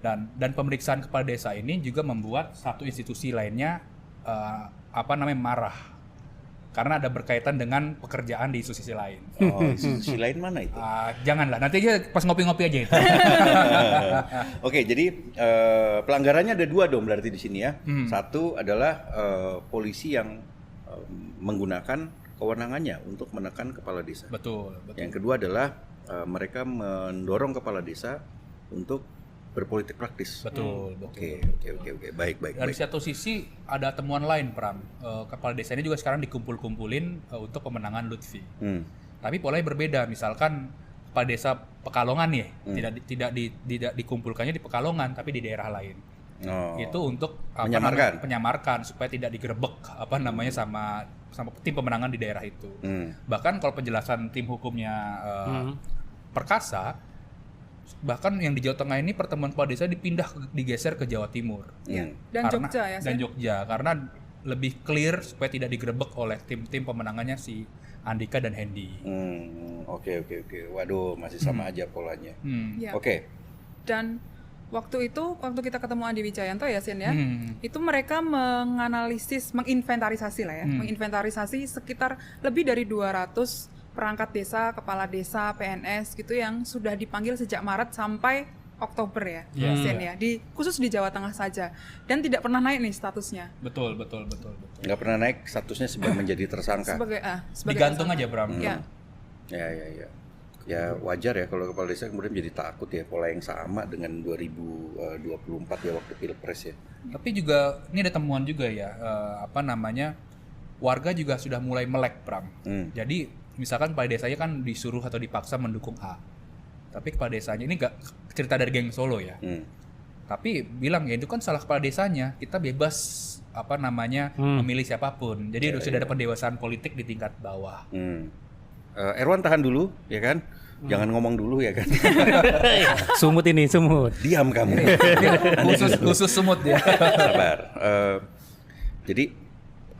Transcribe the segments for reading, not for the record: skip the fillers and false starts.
Dan pemeriksaan kepala desa ini juga membuat satu institusi lainnya marah karena ada berkaitan dengan pekerjaan di institusi lain. Oh, institusi lain mana itu? Janganlah, nanti aja pas ngopi-ngopi aja itu. Oke, jadi pelanggarannya ada 2 dong berarti di sini ya. Satu adalah polisi yang menggunakan kewenangannya untuk menekan kepala desa. Betul. Yang kedua adalah mereka mendorong kepala desa untuk berpolitik praktis. Betul. Oke. Baik. Dari satu sisi ada temuan lain, Pram. Kepala desa ini juga sekarang dikumpul-kumpulin untuk pemenangan Lutfi. Tapi polanya berbeda. Misalkan kepala desa Pekalongan nih, tidak dikumpulkannya di Pekalongan, tapi di daerah lain. Itu untuk menyamarkan supaya tidak digerebek sama tim pemenangan di daerah itu. Bahkan kalau penjelasan tim hukumnya Perkasa, bahkan yang di Jawa Tengah ini pertemuan kepala desa digeser ke Jawa Timur. Dan Jogja ya. Dan Jogja karena lebih clear supaya tidak digerebek oleh tim-tim pemenangannya si Andika dan Hendy. Oke. Waduh, masih sama aja polanya. Ya. Oke. Dan waktu kita ketemu Andi Wijayanto ya Sin ya, itu mereka menginventarisasi sekitar lebih dari 200 perangkat desa, kepala desa, PNS gitu yang sudah dipanggil sejak Maret sampai Oktober ya, Sin ya, khusus di Jawa Tengah saja, dan tidak pernah naik nih statusnya. Betul. Nggak pernah naik statusnya sebagai menjadi tersangka. Sebagai digantung tersangka. aja, Bram. Ya. Ya wajar ya kalau kepala desa kemudian jadi takut ya, pola yang sama dengan 2024 ya waktu Pilpres ya. Tapi juga ini ada temuan juga ya, warga juga sudah mulai melek, Bram. Jadi misalkan kepala desanya kan disuruh atau dipaksa mendukung A, tapi kepala desanya ini nggak cerita dari geng Solo ya, tapi bilang ya itu kan salah kepala desanya, kita bebas memilih siapapun. Jadi sudah ada pendewasaan politik di tingkat bawah. Erwan tahan dulu ya kan, jangan ngomong dulu ya kan. Sumut. Diam kamu. khusus sumut ya. Sabar. Jadi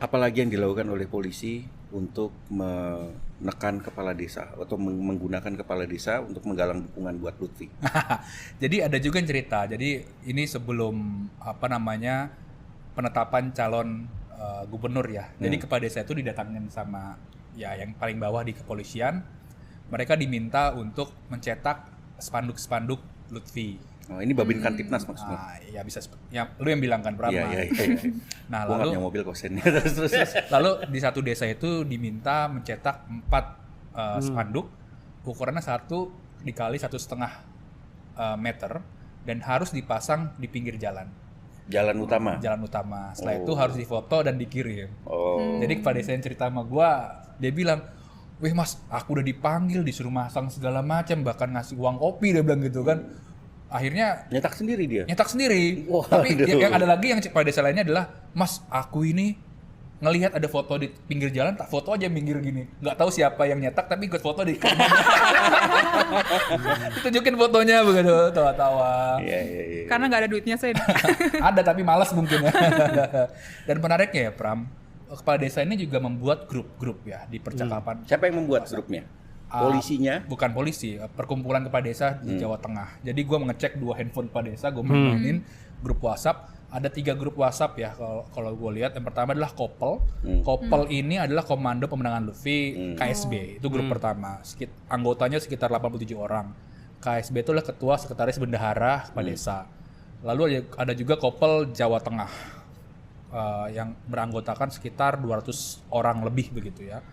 apalagi yang dilakukan oleh polisi untuk menekan kepala desa atau menggunakan kepala desa untuk menggalang dukungan buat Lutfi? Jadi ada juga yang cerita. Jadi ini sebelum penetapan calon gubernur ya. Jadi kepala desa itu didatangin sama ya yang paling bawah di kepolisian. Mereka diminta untuk mencetak spanduk-spanduk Lutfi. Oh, ini Babin Kantipnas maksudnya? Ya bisa. Ya, lu yang bilang kan, Pram. Iya. Nah, gua nggak punya mobil kosennya. terus. Lalu di satu desa itu diminta mencetak 4 spanduk, ukurannya 1 dikali 1,5 meter, dan harus dipasang di pinggir jalan. Jalan utama. Setelah itu harus difoto dan dikirim. Jadi kepala desa yang cerita sama gua, dia bilang, "Wih Mas, aku udah dipanggil, disuruh masang segala macam, bahkan ngasih uang kopi," dia bilang gitu kan. Akhirnya nyetak sendiri dia. Wah, tapi yang ada lagi yang kepala desa lainnya adalah, "Mas, aku ini ngelihat ada foto di pinggir jalan, tak foto aja minggir gini. Nggak tahu siapa yang nyetak, tapi ikut foto di." Tunjukin fotonya begitu, tawa-tawa. Iya. Karena nggak ada duitnya saya. Ada tapi malas mungkin ya. Dan menariknya ya, Pram, kepala desa ini juga membuat grup-grup ya di percakapan. Siapa yang membuat grupnya? Polisinya? Bukan polisi, perkumpulan kepala desa di Jawa Tengah. Jadi gue mengecek 2 handphone kepala desa, gue mainin grup WhatsApp. Ada 3 grup WhatsApp ya kalau gue lihat. Yang pertama adalah Kopel. Kopel ini adalah Komando Pemenangan Lutfi, KSB. Itu grup pertama. Anggotanya sekitar 87 orang. KSB itu adalah Ketua Sekretaris Bendahara kepala desa. Lalu ada juga Kopel Jawa Tengah yang beranggotakan sekitar 200 orang lebih begitu ya.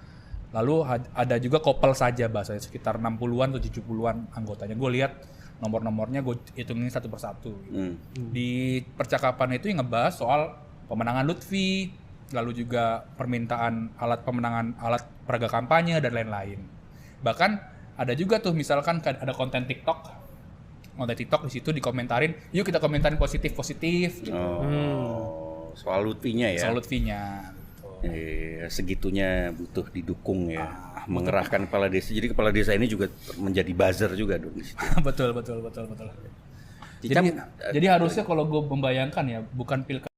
Lalu ada juga Kopel saja bahasanya, sekitar 60-an atau 70-an anggotanya. Gue lihat nomor-nomornya, gue hitungin satu persatu. Di percakapan itu yang ngebahas soal pemenangan Lutfi, lalu juga permintaan alat peraga kampanye dan lain-lain. Bahkan ada juga tuh misalkan ada konten TikTok di situ dikomentarin, yuk kita komentarin positif gitu. Soal Lutfinya ya. Soal Lutfinya. Segitunya butuh didukung ya, mengerahkan kepala desa. Jadi kepala desa ini juga menjadi buzzer juga dong di situ. Betul. Jadi harusnya kalau gue membayangkan ya, bukan pilkada